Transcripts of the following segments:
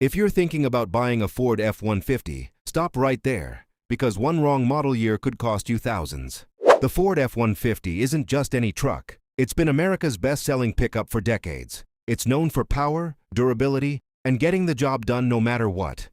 If you're thinking about buying a Ford F-150, stop right there, because one wrong model year could cost you thousands. The Ford F-150 isn't just any truck. It's been America's best-selling pickup for decades. It's known for power, durability, and getting the job done no matter what.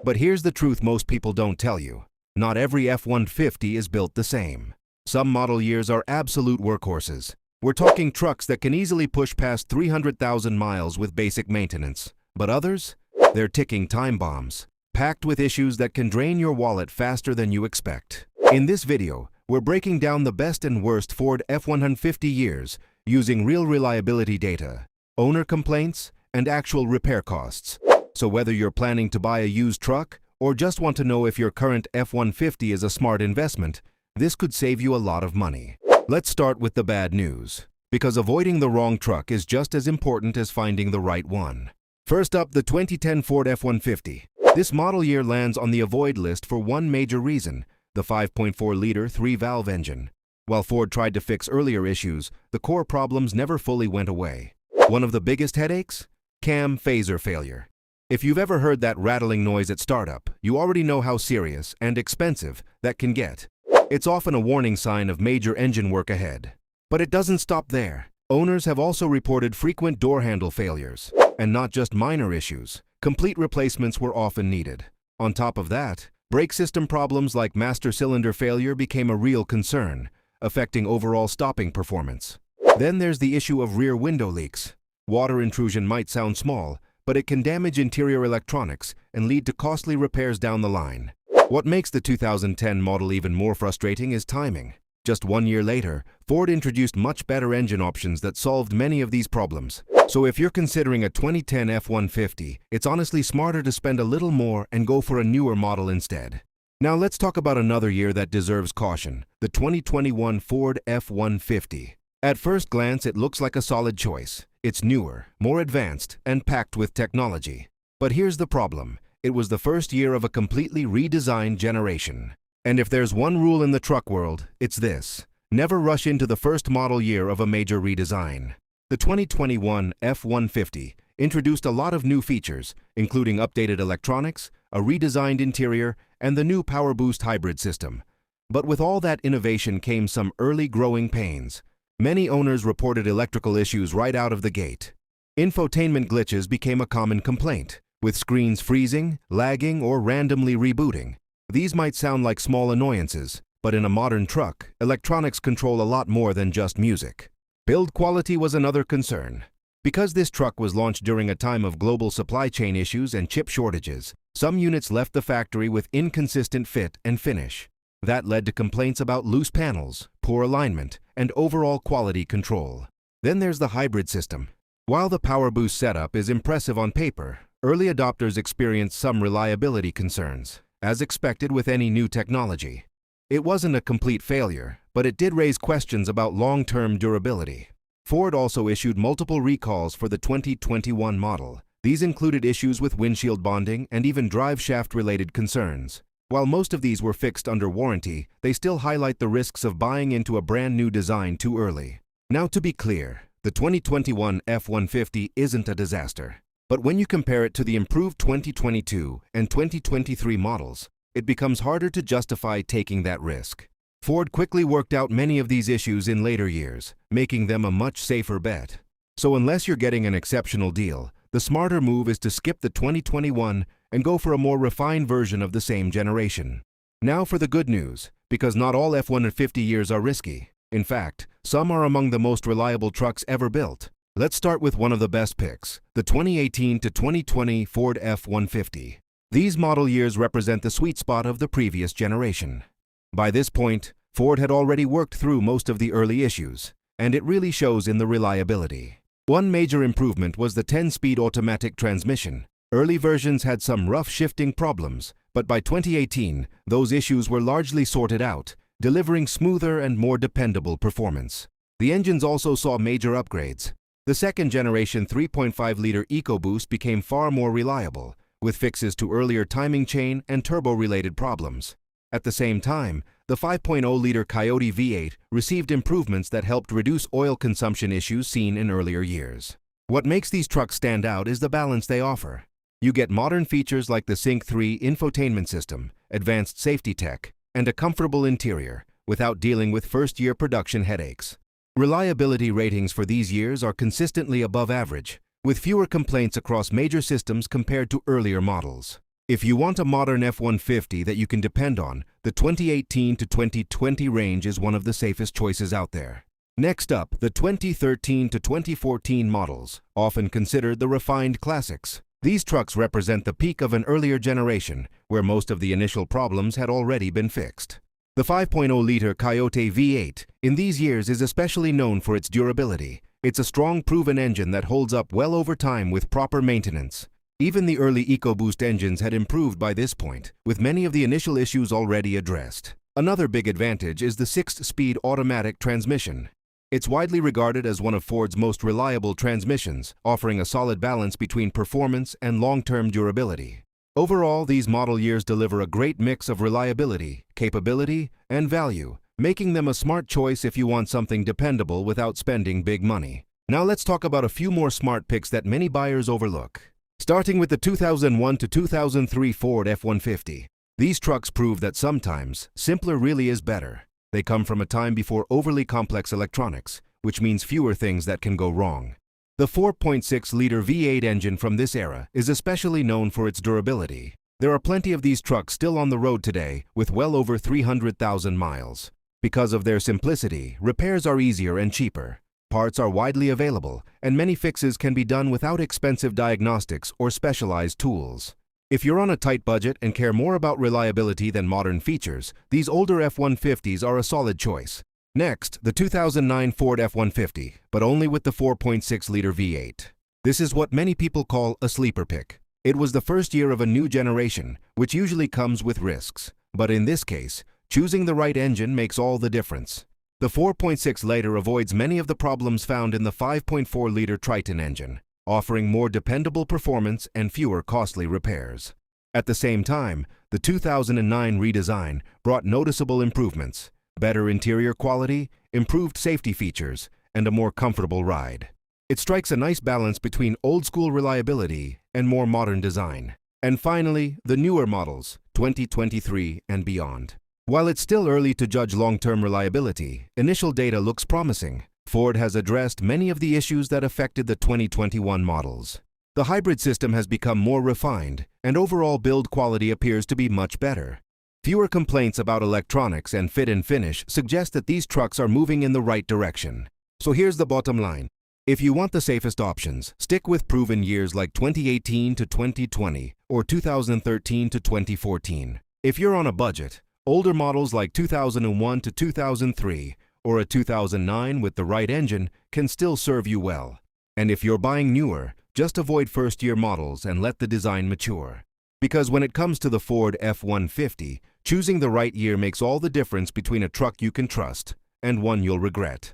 But here's the truth most people don't tell you. Not every F-150 is built the same. Some model years are absolute workhorses. We're talking trucks that can easily push past 300,000 miles with basic maintenance. But others? They're ticking time bombs, packed with issues that can drain your wallet faster than you expect. In this video, we're breaking down the best and worst Ford F-150 years using real reliability data, owner complaints, and actual repair costs. So whether you're planning to buy a used truck or just want to know if your current F-150 is a smart investment, this could save you a lot of money. Let's start with the bad news, because avoiding the wrong truck is just as important as finding the right one. First up, the 2010 Ford F-150. This model year lands on the avoid list for one major reason: the 5.4-liter 3-valve engine. While Ford tried to fix earlier issues, the core problems never fully went away. One of the biggest headaches? Cam phaser failure. If you've ever heard that rattling noise at startup, you already know how serious and expensive that can get. It's often a warning sign of major engine work ahead. But it doesn't stop there. Owners have also reported frequent door handle failures. And not just minor issues. Complete replacements were often needed. On top of that, brake system problems like master cylinder failure became a real concern, affecting overall stopping performance. Then there's the issue of rear window leaks. Water intrusion might sound small, but it can damage interior electronics and lead to costly repairs down the line. What makes the 2010 model even more frustrating is timing. Just 1 year later, Ford introduced much better engine options that solved many of these problems. So if you're considering a 2010 F-150, it's honestly smarter to spend a little more and go for a newer model instead. Now let's talk about another year that deserves caution, the 2021 Ford F-150. At first glance, it looks like a solid choice. It's newer, more advanced, and packed with technology. But here's the problem. It was the first year of a completely redesigned generation. And if there's one rule in the truck world, it's this: never rush into the first model year of a major redesign. The 2021 F-150 introduced a lot of new features, including updated electronics, a redesigned interior, and the new Power Boost hybrid system. But with all that innovation came some early growing pains. Many owners reported electrical issues right out of the gate. Infotainment glitches became a common complaint, with screens freezing, lagging, or randomly rebooting. These might sound like small annoyances, but in a modern truck, electronics control a lot more than just music. Build quality was another concern. Because this truck was launched during a time of global supply chain issues and chip shortages, some units left the factory with inconsistent fit and finish. That led to complaints about loose panels, poor alignment, and overall quality control. Then there's the hybrid system. While the Power Boost setup is impressive on paper, early adopters experienced some reliability concerns, as expected with any new technology. It wasn't a complete failure, but it did raise questions about long-term durability. Ford also issued multiple recalls for the 2021 model. These included issues with windshield bonding and even drive shaft-related concerns. While most of these were fixed under warranty, they still highlight the risks of buying into a brand new design too early. Now, to be clear, the 2021 F-150 isn't a disaster. But when you compare it to the improved 2022 and 2023 models, it becomes harder to justify taking that risk. Ford quickly worked out many of these issues in later years, making them a much safer bet. So unless you're getting an exceptional deal, the smarter move is to skip the 2021 and go for a more refined version of the same generation. Now for the good news, because not all F-150 years are risky. In fact, some are among the most reliable trucks ever built. Let's start with one of the best picks, the 2018 to 2020 Ford F-150. These model years represent the sweet spot of the previous generation. By this point, Ford had already worked through most of the early issues, and it really shows in the reliability. One major improvement was the 10-speed automatic transmission. Early versions had some rough shifting problems, but by 2018, those issues were largely sorted out, delivering smoother and more dependable performance. The engines also saw major upgrades. The second-generation 3.5-liter EcoBoost became far more reliable, with fixes to earlier timing chain and turbo-related problems. At the same time, the 5.0-liter Coyote V8 received improvements that helped reduce oil consumption issues seen in earlier years. What makes these trucks stand out is the balance they offer. You get modern features like the Sync 3 infotainment system, advanced safety tech, and a comfortable interior, without dealing with first-year production headaches. Reliability ratings for these years are consistently above average, with fewer complaints across major systems compared to earlier models. If you want a modern F-150 that you can depend on, the 2018 to 2020 range is one of the safest choices out there. Next up, the 2013 to 2014 models, often considered the refined classics. These trucks represent the peak of an earlier generation, where most of the initial problems had already been fixed. The 5.0-liter Coyote V8 in these years is especially known for its durability. It's a strong, proven engine that holds up well over time with proper maintenance. Even the early EcoBoost engines had improved by this point, with many of the initial issues already addressed. Another big advantage is the 6-speed automatic transmission. It's widely regarded as one of Ford's most reliable transmissions, offering a solid balance between performance and long-term durability. Overall, these model years deliver a great mix of reliability, capability, and value, making them a smart choice if you want something dependable without spending big money. Now let's talk about a few more smart picks that many buyers overlook. Starting with the 2001 to 2003 Ford F-150. These trucks prove that sometimes, simpler really is better. They come from a time before overly complex electronics, which means fewer things that can go wrong. The 4.6-liter V8 engine from this era is especially known for its durability. There are plenty of these trucks still on the road today, with well over 300,000 miles. Because of their simplicity, repairs are easier and cheaper. Parts are widely available, and many fixes can be done without expensive diagnostics or specialized tools. If you're on a tight budget and care more about reliability than modern features, these older F-150s are a solid choice. Next, the 2009 Ford F-150, but only with the 4.6-liter V8. This is what many people call a sleeper pick. It was the first year of a new generation, which usually comes with risks. But in this case, choosing the right engine makes all the difference. The 4.6-liter avoids many of the problems found in the 5.4-liter Triton engine, offering more dependable performance and fewer costly repairs. At the same time, the 2009 redesign brought noticeable improvements, better interior quality, improved safety features, and a more comfortable ride. It strikes a nice balance between old-school reliability and more modern design. And finally, the newer models, 2023 and beyond. While it's still early to judge long-term reliability, initial data looks promising. Ford has addressed many of the issues that affected the 2021 models. The hybrid system has become more refined, and overall build quality appears to be much better. Fewer complaints about electronics and fit and finish suggest that these trucks are moving in the right direction. So here's the bottom line. If you want the safest options, stick with proven years like 2018 to 2020 or 2013 to 2014. If you're on a budget, older models like 2001 to 2003 or a 2009 with the right engine can still serve you well. And if you're buying newer, just avoid first-year models and let the design mature. Because when it comes to the Ford F-150, choosing the right year makes all the difference between a truck you can trust and one you'll regret.